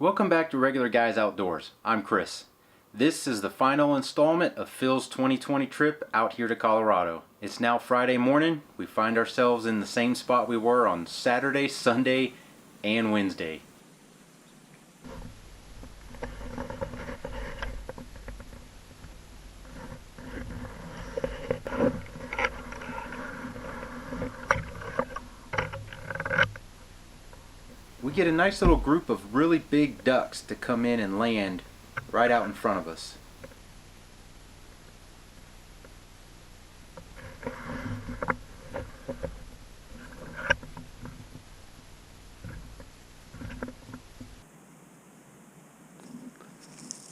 Welcome back to Regular Guys Outdoors. I'm Chris. This is the final installment of Phil's 2020 trip out here to Colorado. It's now Friday morning. We find ourselves in the same spot we were on Saturday, Sunday, and Wednesday. We get a nice little group of really big ducks to come in and land right out in front of us.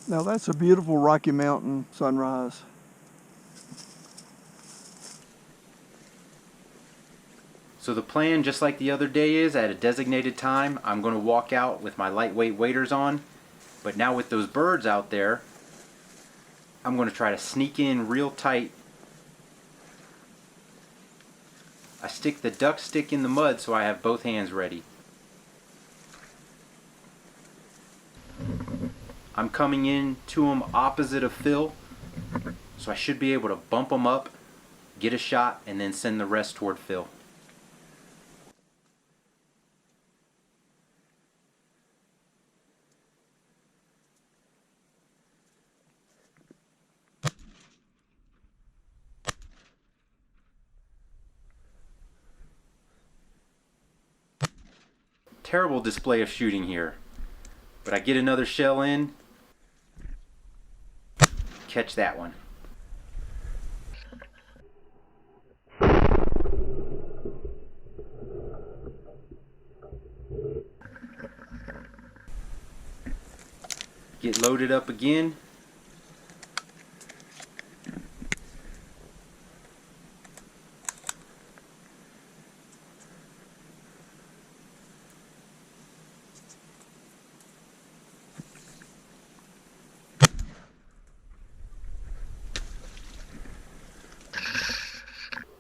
Now that's a beautiful Rocky Mountain sunrise. So the plan, just like the other day, is at a designated time I'm going to walk out with my lightweight waders on. But now with those birds out there, I'm going to try to sneak in real tight. I stick the duck stick in the mud so I have both hands ready. I'm coming in to them opposite of Phil, so I should be able to bump them up, get a shot, and then send the rest toward Phil. Terrible display of shooting here, but I get another shell in, catch that one. Get loaded up again.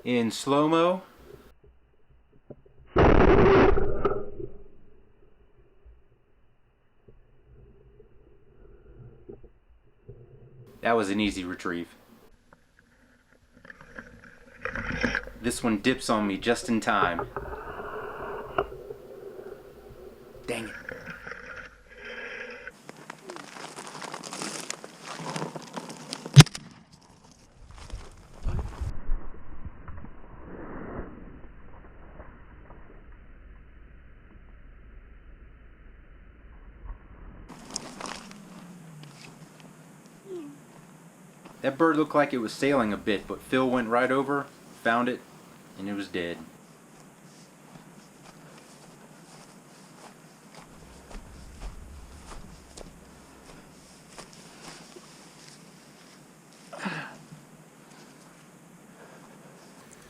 In slow-mo. That was an easy retrieve. This one dips on me just in time. Dang it. That bird looked like it was sailing a bit, but Phil went right over, found it, and it was dead.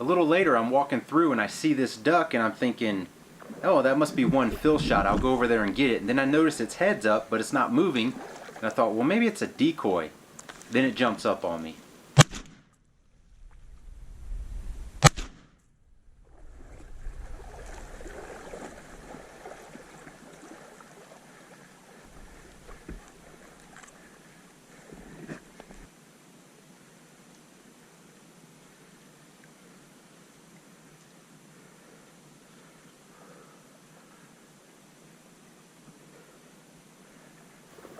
A little later, I'm walking through and I see this duck and I'm thinking, oh, that must be one Phil shot. I'll go over there and get it. And then I notice its head's up, but it's not moving. And I thought, well, maybe it's a decoy. Then it jumps up on me.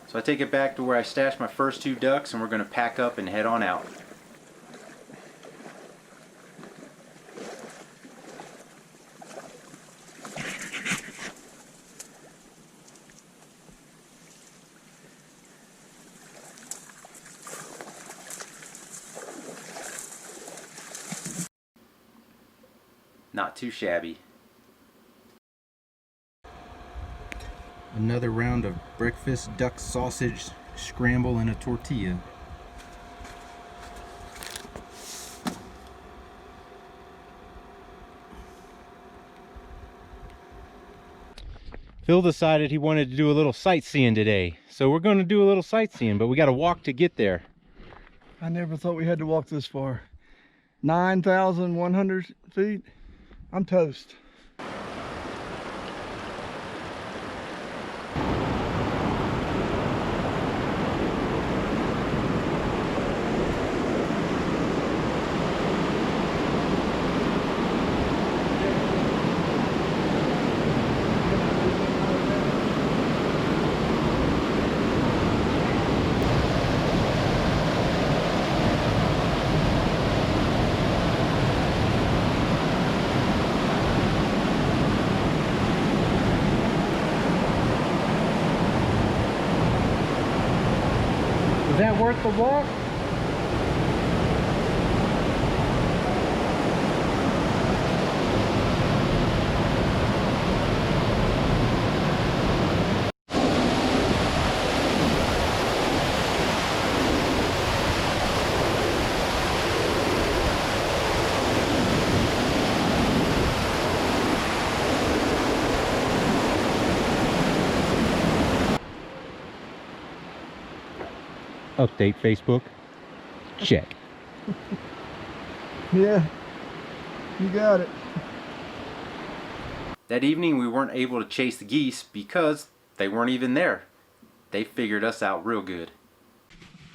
So I take it back to where I stashed my first two ducks, and we're going to pack up and head on out. Not too shabby. Another round of breakfast duck sausage scramble in a tortilla. Phil decided he wanted to do a little sightseeing today, so we're going to do a little sightseeing, but we got to walk to get there. I never thought we had to walk this far. 9,100 feet. I'm toast. that worth the walk? Update Facebook. Check. Yeah, you got it. That evening we weren't able to chase the geese because they weren't even there. They figured us out real good.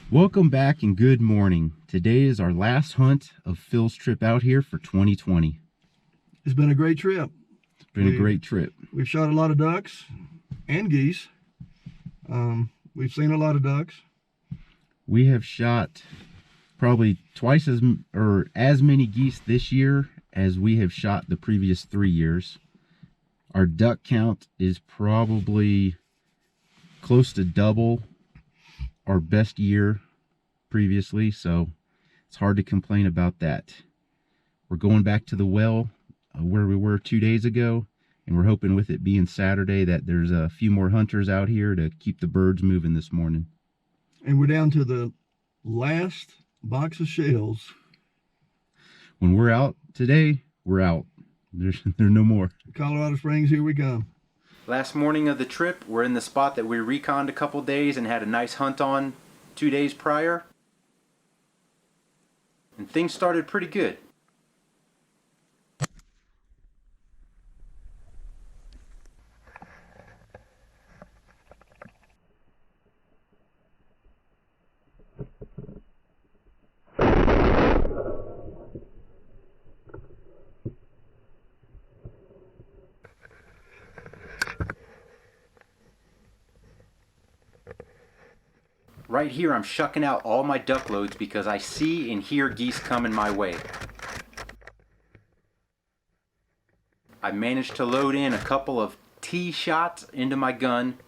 Welcome back and good morning. Today is our last hunt of Phil's trip out here for 2020. It's been a great trip. It's been a great trip. We've shot a lot of ducks and geese. We've seen a lot of ducks. We have shot probably twice as many geese this year as we have shot the previous 3 years. Our duck count is probably close to double our best year previously, so it's hard to complain about that. We're going back to the well where we were 2 days ago, and we're hoping with it being Saturday that there's a few more hunters out here to keep the birds moving this morning. And we're down to the last box of shells. When we're out today, we're out. There are no more. Colorado Springs, here we come. Last morning of the trip, we're in the spot that we reconned a couple days and had a nice hunt on 2 days prior. And things started pretty good. Right here, I'm shucking out all my duck loads because I see and hear geese coming my way. I managed to load in a couple of tee shots into my gun.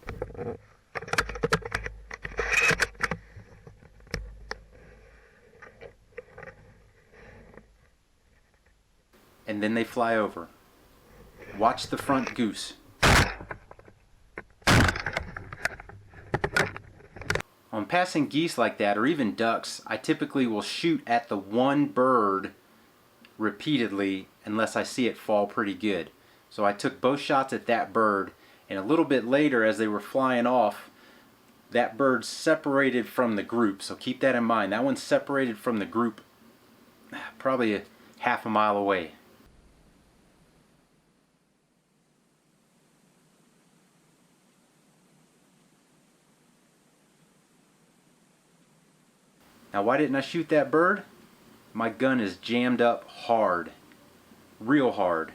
And then they fly over. Watch the front goose. On passing geese like that, or even ducks, I typically will shoot at the one bird repeatedly unless I see it fall pretty good. So I took both shots at that bird, and a little bit later as they were flying off, that bird separated from the group. So keep that in mind. That one separated from the group probably a half a mile away. Now, why didn't I shoot that bird? My gun is jammed up hard, real hard.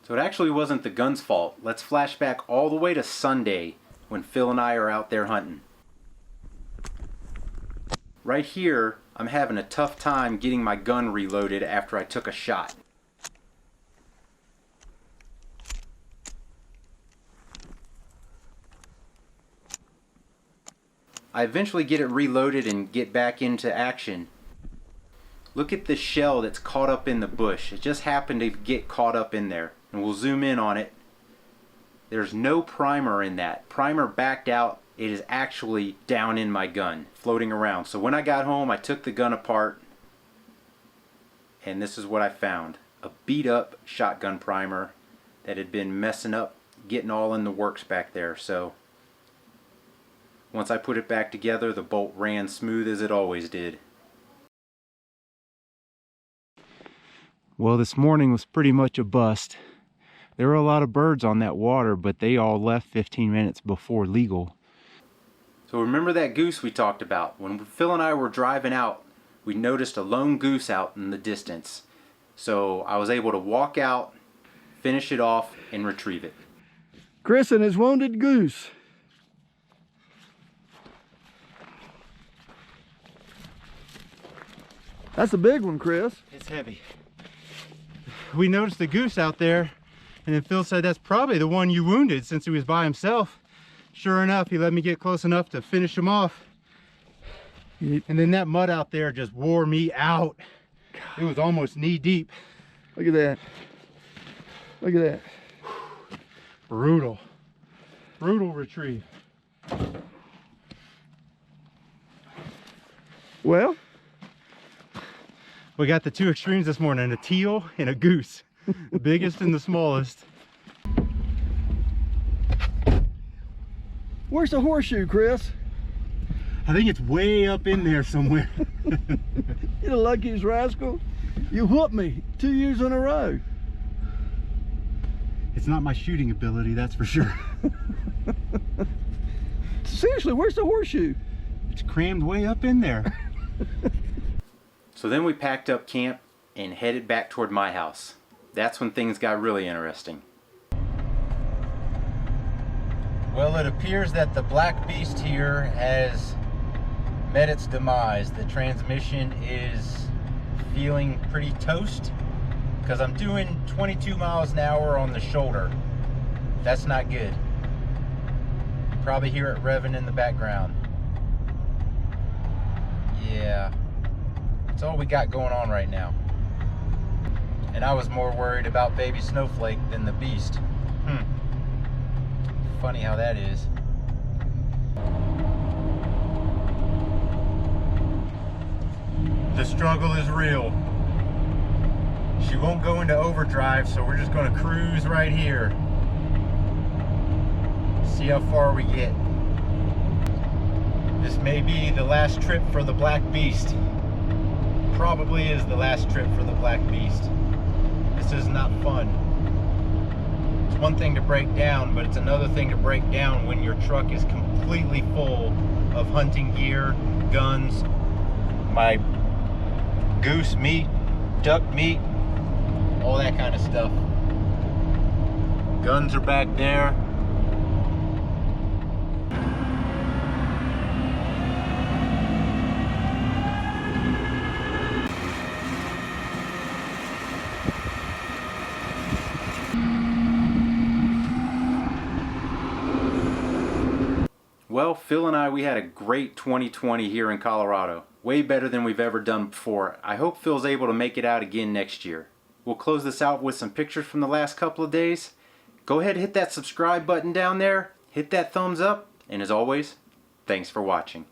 So it actually wasn't the gun's fault. Let's flash back all the way to Sunday when Phil and I are out there hunting. Right here, I'm having a tough time getting my gun reloaded after I took a shot. I eventually get it reloaded and get back into action. Look at the shell that's caught up in the bush. It just happened to get caught up in there. And we'll zoom in on it. There's no primer in that. Primer backed out. It is actually down in my gun, floating around. So when I got home, I took the gun apart, and this is what I found. A beat up shotgun primer that had been messing up, getting all in the works back there. So once I put it back together, the bolt ran smooth as it always did. Well, this morning was pretty much a bust. There were a lot of birds on that water, but they all left 15 minutes before legal. So remember that goose we talked about? When Phil and I were driving out, we noticed a lone goose out in the distance. So I was able to walk out, finish it off, and retrieve it. Chris and his wounded goose. That's a big one, Chris. It's heavy. We noticed the goose out there, and then Phil said that's probably the one you wounded since he was by himself. Sure enough, he let me get close enough to finish him off. And then that mud out there just wore me out. It was almost knee deep. Look at that. Look at that. Brutal. Brutal retrieve. Well, we got the two extremes this morning, a teal and a goose. The biggest and the smallest. where's the horseshoe, Chris? I think it's way up in there somewhere. You're the luckiest rascal. You whooped me 2 years in a row. It's not my shooting ability, that's for sure. Seriously, where's the horseshoe? It's crammed way up in there. So then we packed up camp and headed back toward my house. That's when things got really interesting. Well, it appears that the Black Beast here has met its demise. The transmission is feeling pretty toast because I'm doing 22 miles an hour on the shoulder. That's not good. You probably hear it revving in the background. Yeah, that's all we got going on right now. And I was more worried about baby Snowflake than the beast. Funny how that is. The struggle is real. She won't go into overdrive, so we're just going to cruise right here. See how far we get. This may be the last trip for the Black Beast. Probably is the last trip for the Black Beast. This is not fun. It's one thing to break down, but it's another thing to break down when your truck is completely full of hunting gear, guns, my goose meat, duck meat, all that kind of stuff. Guns are back there. Well, Phil and I, we had a great 2020 here in Colorado. Way better than we've ever done before. I hope Phil's able to make it out again next year. We'll close this out with some pictures from the last couple of days. Go ahead and hit that subscribe button down there. Hit that thumbs up. And as always, thanks for watching.